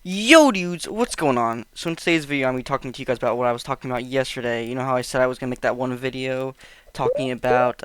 Yo dudes, what's going on? So in today's video I'm going to be talking to you guys about what I was talking about yesterday. You know how I said I was going to make that one video talking about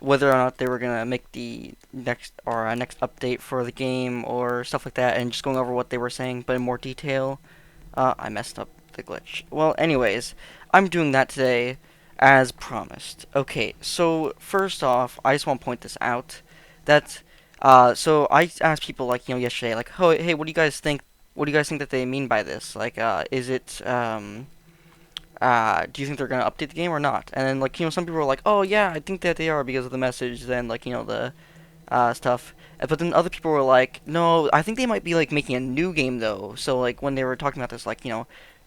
whether or not they were going to make the next update for the game or stuff like that, and just going over what they were saying but in more detail. I messed up the glitch. Well, anyways, I'm doing that today as promised. Okay, so first off, I just want to point this out that so I asked people like yesterday, like, oh, hey, what do you guys think? What do you guys think that they mean by this? Like, is it do you think they're gonna update the game or not? And then like some people were like, oh yeah, I think that they are because of the message. Then like the stuff. But then other people were like, no, I think they might be like making a new game though. So like when they were talking about this, like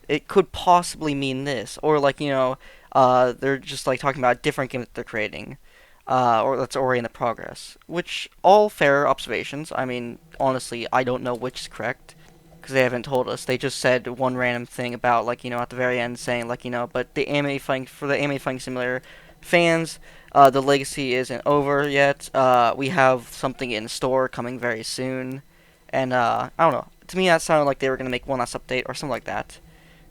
it could possibly mean this, or like they're just like talking about a different game that they're creating, or that's already in the progress. Which all fair observations. I mean, honestly, I don't know which is correct because they haven't told us. They just said one random thing about like at the very end saying like but the anime fighting for the anime fighting simulator fans, the legacy isn't over yet. We have something in store coming very soon, and I don't know. To me, that sounded like they were gonna make one last update or something like that.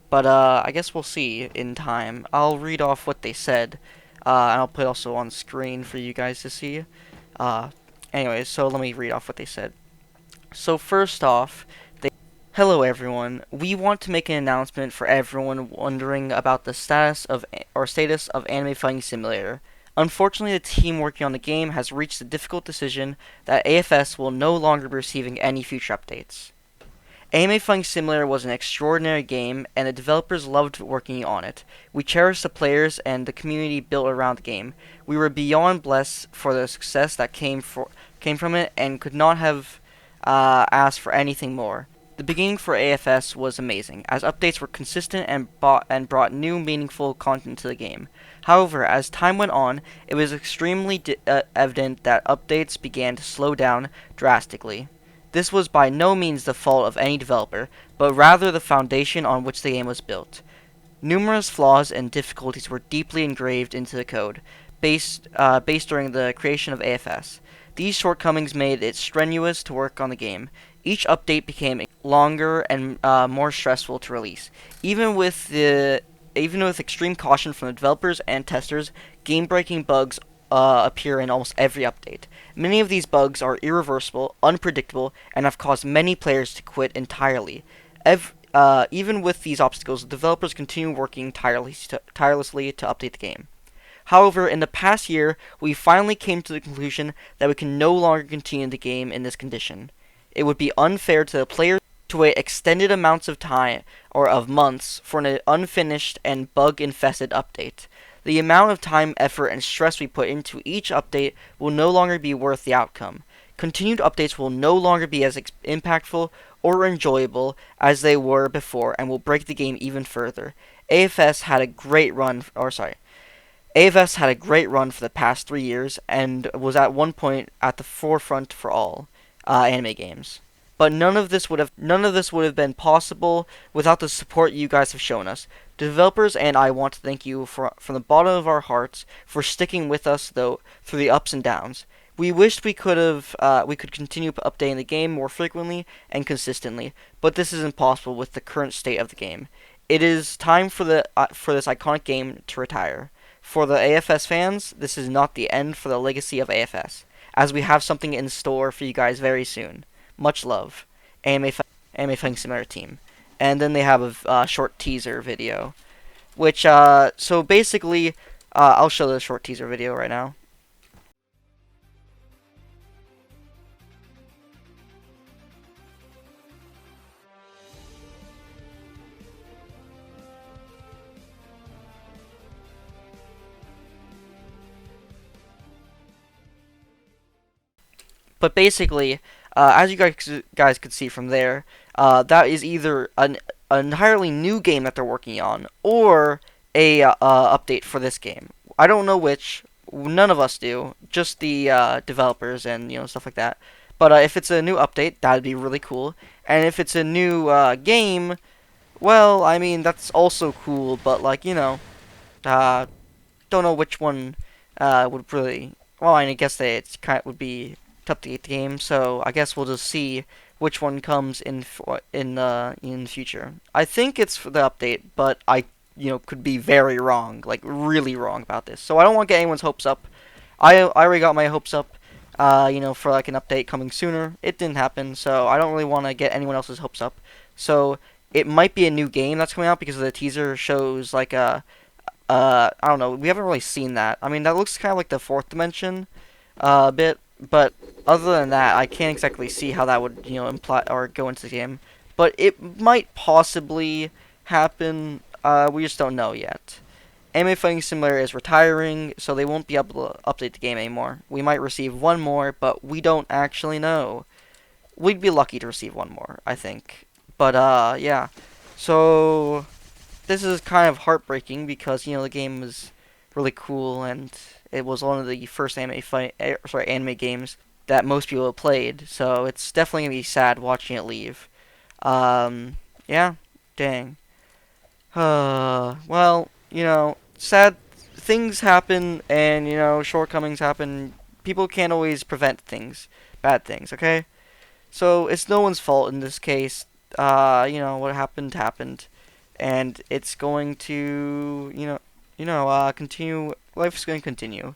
But I guess we'll see in time. I'll read off what they said, and I'll put it also on screen for you guys to see. Uh, Anyways, so let me read off what they said. So first off, hello everyone. We want to make an announcement for everyone wondering about the status of Anime Fighting Simulator. Unfortunately, the team working on the game has reached the difficult decision that AFS will no longer be receiving any future updates. Anime Fighting Simulator was an extraordinary game, and the developers loved working on it. We cherish the players and the community built around the game. We were beyond blessed for the success that came from it, and could not have asked for anything more. The beginning for AFS was amazing, as updates were consistent and brought new, meaningful content to the game. However, as time went on, it was extremely evident that updates began to slow down drastically. This was by no means the fault of any developer, but rather the foundation on which the game was built. Numerous flaws and difficulties were deeply engraved into the code, based during the creation of AFS. These shortcomings made it strenuous to work on the game. Each update became longer and more stressful to release. Even with extreme caution from the developers and testers, game-breaking bugs appear in almost every update. Many of these bugs are irreversible, unpredictable, and have caused many players to quit entirely. Even with these obstacles, developers continue working tirelessly to update the game. However, in the past year, we finally came to the conclusion that we can no longer continue the game in this condition. It would be unfair to the players to wait extended amounts of time or of months for an unfinished and bug-infested update. The amount of time, effort, and stress we put into each update will no longer be worth the outcome. Continued updates will no longer be as impactful or enjoyable as they were before and will break the game even further. AFS had a great run, or sorry, AFS had a great run for the past 3 years and was at one point at the forefront for all anime games. But none of this would have been possible without the support you guys have shown us. The developers and I want to thank you from the bottom of our hearts for sticking with us though through the ups and downs. We wished we could continue updating the game more frequently and consistently, but this is impossible with the current state of the game. It is time for this iconic game to retire. For the AFS fans, this is not the end for the legacy of AFS, as we have something in store for you guys very soon. Much love, Anime Fighting Simulator team. And then they have a short teaser video, which so basically, I'll show the short teaser video right now. But basically, as you guys could see from there, that is either an entirely new game that they're working on, or a update for this game. I don't know which. None of us do. Just the developers and stuff like that. But if it's a new update, that'd be really cool. And if it's a new game, well, I mean that's also cool. But like uh, don't know which one would really. Well, I guess it's kind of would be to update the game. So I guess we'll just see which one comes in the future. I think it's for the update, but I could be very wrong, like really wrong about this. So I don't want to get anyone's hopes up. I already got my hopes up, for like an update coming sooner. It didn't happen, so I don't really want to get anyone else's hopes up. So it might be a new game that's coming out because the teaser shows like I don't know. We haven't really seen that. I mean, that looks kind of like the fourth dimension, bit, but other than that, I can't exactly see how that would imply or go into the game. But it might possibly happen. We just don't know yet. Anime Fighting Simulator is retiring, so they won't be able to update the game anymore. We might receive one more, but we don't actually know. We'd be lucky to receive one more, I think. But yeah. So this is kind of heartbreaking because the game was really cool and it was one of the first anime games that most people have played. So it's definitely gonna be sad watching it leave. Yeah, dang. Well, sad things happen and shortcomings happen. People can't always prevent bad things. Okay, so it's no one's fault in this case. What happened happened, and it's going to continue. Life's going to continue,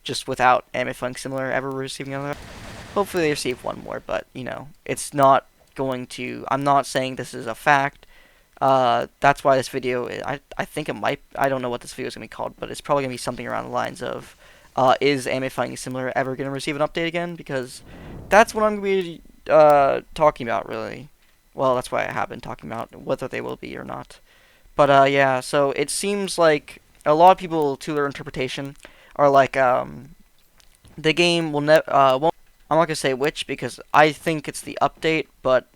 just without Anime Fun Similar ever receiving another. Hopefully they receive one more, but it's not going to. I'm not saying this is a fact. That's why this video, I think it might, I don't know what this video is going to be called, but it's probably going to be something around the lines of, is Anime Finding Similar ever going to receive an update again? Because that's what I'm going to be, talking about, really. Well, that's why I have been talking about whether they will be or not. But, yeah, so it seems like a lot of people, to their interpretation, are like, the game will won't, I'm not going to say which, because I think it's the update, but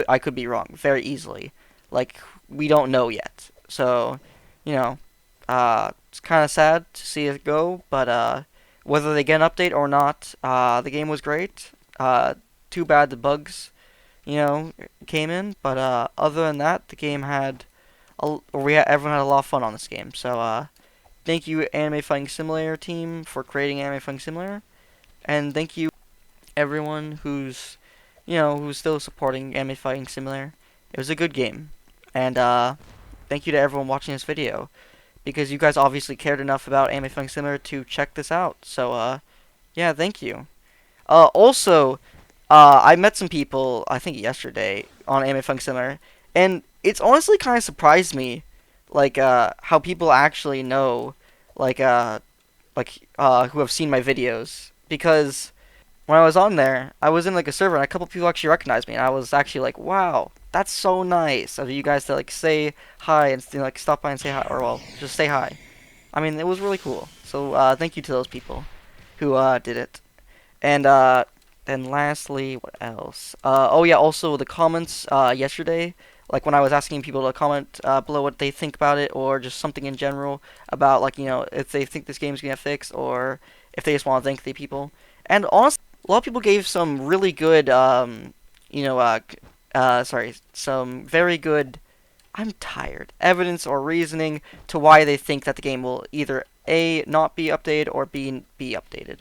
I could be wrong, very easily. Like, we don't know yet. So, it's kind of sad to see it go, but whether they get an update or not, the game was great. Too bad the bugs, came in, but other than that, the game had, everyone had a lot of fun on this game. So, thank you, Anime Fighting Simulator team, for creating Anime Fighting Simulator, and thank you, everyone who's still supporting Anime Fighting Simulator. It was a good game. And thank you to everyone watching this video, because you guys obviously cared enough about Anime Fighting Simulator to check this out. So yeah, thank you. Also, I met some people, I think yesterday, on Anime Fighting Simulator, and it's honestly kind of surprised me, like how people actually know, like who have seen my videos, because when I was on there, I was in like a server and a couple people actually recognized me, and I was actually like, wow, that's so nice of you guys to like say hi and like stop by and say hi, or well, just say hi. I mean, it was really cool. So thank you to those people who did it. And then lastly, what else? Oh yeah, also the comments yesterday, like when I was asking people to comment below what they think about it, or just something in general about like if they think this game's gonna get fixed, or if they just want to thank the people. And honestly, a lot of people gave some really good, some very good, I'm tired, evidence or reasoning to why they think that the game will either A, not be updated, or B, be updated.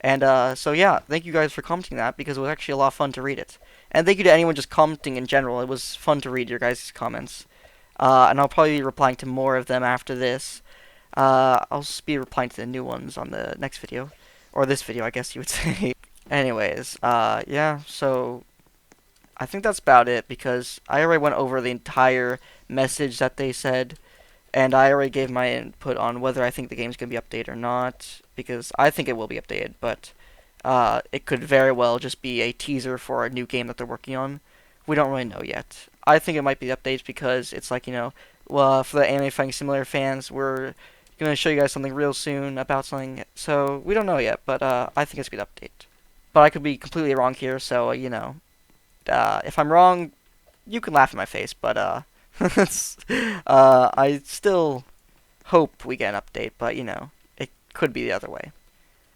And so yeah, thank you guys for commenting that, because it was actually a lot of fun to read it. And thank you to anyone just commenting in general. It was fun to read your guys' comments. And I'll probably be replying to more of them after this. I'll just be replying to the new ones on the next video. Or this video, I guess you would say. Anyways, yeah, so I think that's about it, because I already went over the entire message that they said, and I already gave my input on whether I think the game's going to be updated or not, because I think it will be updated, but it could very well just be a teaser for a new game that they're working on. We don't really know yet. I think it might be updates because it's like, well, for the Anime Fighting Simulator fans, we're going to show you guys something real soon about something, so we don't know yet, but I think it's a good update. But I could be completely wrong here, so, if I'm wrong, you can laugh in my face, but, I still hope we get an update, but, it could be the other way.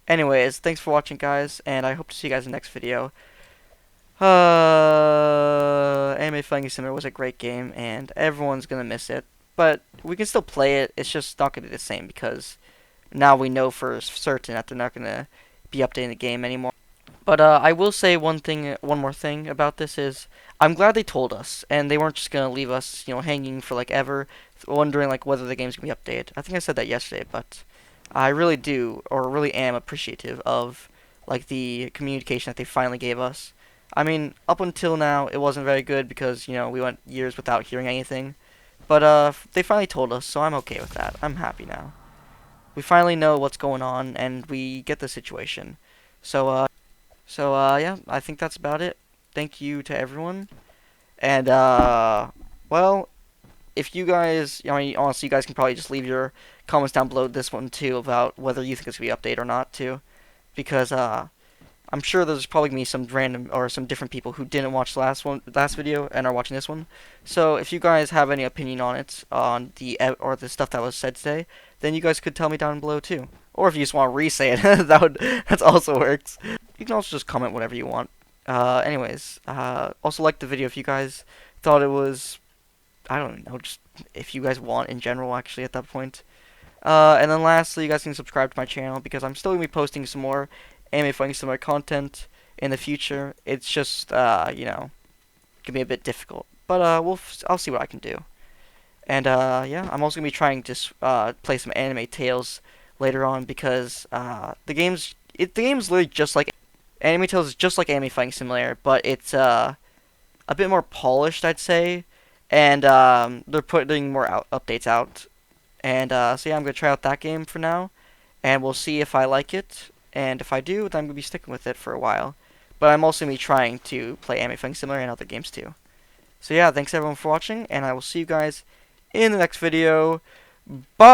Anyways, thanks for watching, guys, and I hope to see you guys in the next video. Anime Fighting Simulator was a great game, and everyone's gonna miss it, but we can still play it. It's just not gonna be the same, because now we know for certain that they're not gonna be updating the game anymore. But I will say one more thing about this is I'm glad they told us, and they weren't just gonna leave us, hanging for like ever, wondering like whether the game's gonna be updated. I think I said that yesterday, but I really do, or really am appreciative of like the communication that they finally gave us. I mean, up until now, it wasn't very good because we went years without hearing anything, but they finally told us, so I'm okay with that. I'm happy now. We finally know what's going on, and we get the situation. So yeah, I think that's about it. Thank you to everyone. And well, if you guys, honestly, you guys can probably just leave your comments down below this one too about whether you think it's gonna be updated or not too, because I'm sure there's probably gonna be some random or some different people who didn't watch the last video, and are watching this one. So if you guys have any opinion on it, on the stuff that was said today, then you guys could tell me down below too. Or if you just want to re-say it, that also works. You can also just comment whatever you want. Anyways, also like the video if you guys thought it was, I don't know, just if you guys want in general actually at that point. And then lastly, you guys can subscribe to my channel because I'm still gonna be posting some more anime fighting similar content in the future. It's just gonna be a bit difficult, but I'll see what I can do. And yeah, I'm also gonna be trying to play some anime tales later on because the game's literally just like Anime Tales is just like Anime Fighting Simulator, but it's a bit more polished, I'd say, and they're putting more updates out. And so yeah, I'm gonna try out that game for now, and we'll see if I like it. And if I do, then I'm gonna be sticking with it for a while. But I'm also gonna be trying to play Anime Fighting Simulator and other games too. So yeah, thanks everyone for watching, and I will see you guys in the next video. Bye!